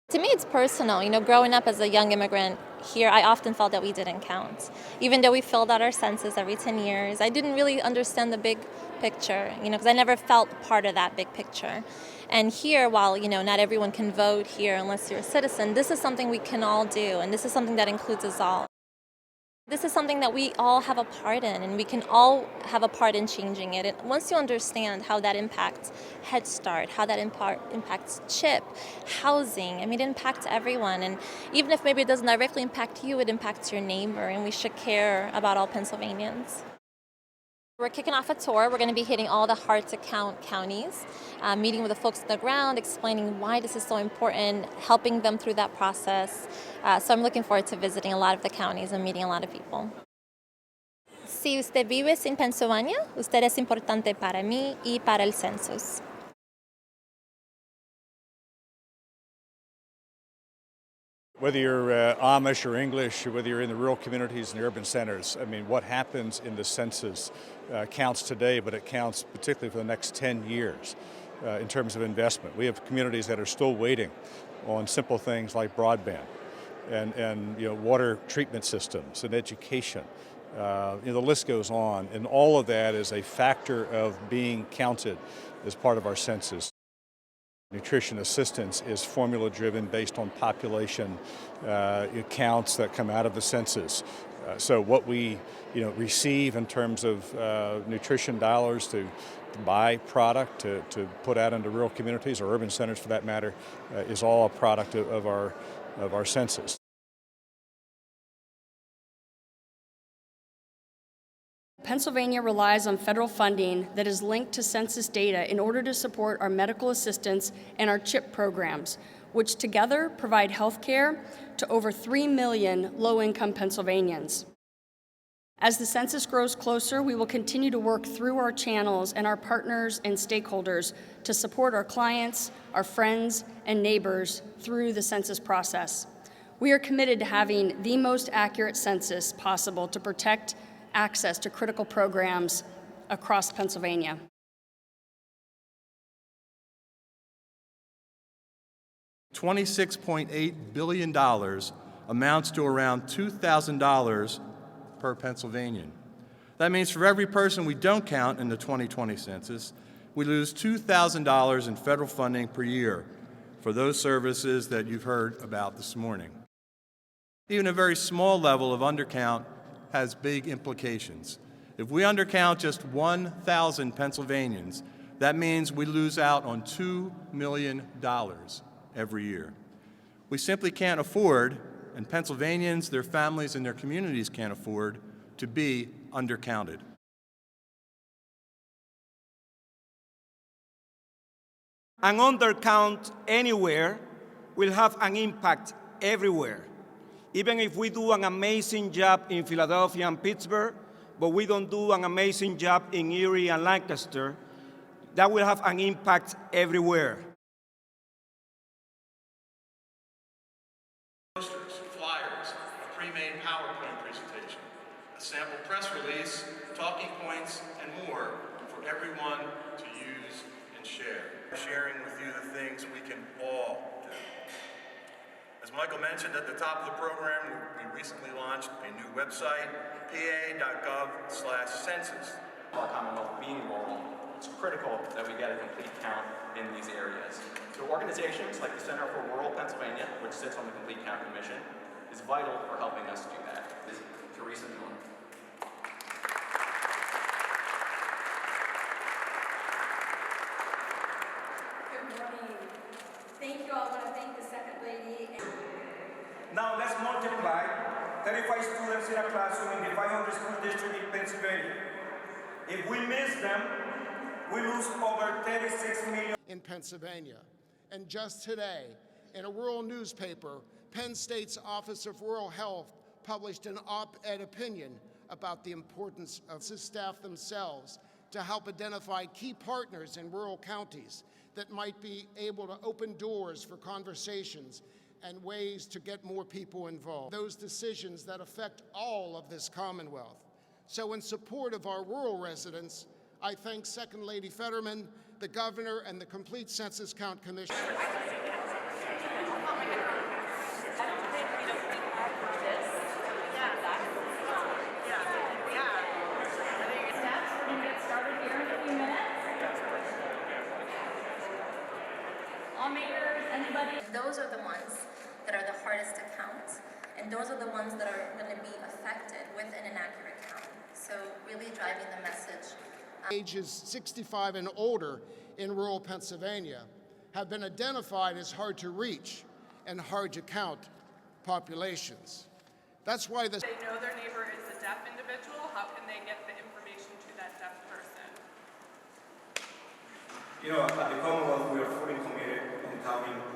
To me, it's personal. Growing up as a young immigrant here, I often felt that we didn't count. Even though we filled out our census every 10 years, I didn't really understand the big picture, because I never felt part of that big picture. And here, while, not everyone can vote here unless you're a citizen, this is something we can all do, and this is something that includes us all. This is something that we all have a part in, and we can all have a part in changing it. And once you understand how that impacts Head Start, how that impacts CHIP, housing, it impacts everyone. And even if maybe it doesn't directly impact you, it impacts your neighbor, and we should care about all Pennsylvanians. We're kicking off a tour. We're going to be hitting all the hard-to-count counties, meeting with the folks on the ground, explaining why this is so important, helping them through that process. So I'm looking forward to visiting a lot of the counties and meeting a lot of people. Si usted vive en Pennsylvania, usted es importante para mí y para el Census. Whether you're Amish or English, or whether you're in the rural communities and the urban centers, what happens in the census counts today, but it counts particularly for the next 10 years in terms of investment. We have communities that are still waiting on simple things like broadband and water treatment systems and education. The list goes on, and all of that is a factor of being counted as part of our census. Nutrition assistance is formula-driven based on population counts that come out of the census. So what we receive in terms of nutrition dollars to buy product, to put out into rural communities or urban centers for that matter, is all a product of our census. Pennsylvania relies on federal funding that is linked to census data in order to support our medical assistance and our CHIP programs, which together provide health care to over 3 million low-income Pennsylvanians. As the census grows closer, we will continue to work through our channels and our partners and stakeholders to support our clients, our friends, and neighbors through the census process. We are committed to having the most accurate census possible to protect access to critical programs across Pennsylvania. $26.8 billion amounts to around $2,000 per Pennsylvanian. That means for every person we don't count in the 2020 census, we lose $2,000 in federal funding per year for those services that you've heard about this morning. Even a very small level of undercount has big implications. If we undercount just 1,000 Pennsylvanians, that means we lose out on $2 million every year. We simply can't afford, and Pennsylvanians, their families, and their communities can't afford to be undercounted. An undercount anywhere will have an impact everywhere. Even if we do an amazing job in Philadelphia and Pittsburgh, but we don't do an amazing job in Erie and Lancaster, that will have an impact everywhere. Posters, flyers, a pre-made PowerPoint presentation, a sample press release, talking points, and more for everyone to use and share. Sharing with you the things we can all do. As Michael mentioned at the top of the program, we recently launched a new website, pa.gov/census. Our Commonwealth being rural, it's critical that we get a complete count in these areas. So organizations like the Center for Rural Pennsylvania, which sits on the Complete Count Commission, is vital for helping us do that. This is Teresa Miller. Good morning. Thank you all. I want to thank the Second Lady. Now let's multiply 35 students in a classroom in the 500 school district in Pennsylvania. If we miss them, we lose over 36 million. In Pennsylvania. And just today, in a rural newspaper, Penn State's Office of Rural Health published an op-ed opinion about the importance of census staff themselves to help identify key partners in rural counties that might be able to open doors for conversations and ways to get more people involved. Those decisions that affect all of this Commonwealth. So in support of our rural residents, I thank Second Lady Fetterman, the Governor, and the Complete Census Count Commission. And those are the ones that are going to be affected with an inaccurate count. So really driving the message. Ages 65 and older in rural Pennsylvania have been identified as hard to reach and hard to count populations. That's why they know their neighbor is a deaf individual. How can they get the information to that deaf person? You know, at the Commonwealth, we are fully committed in counting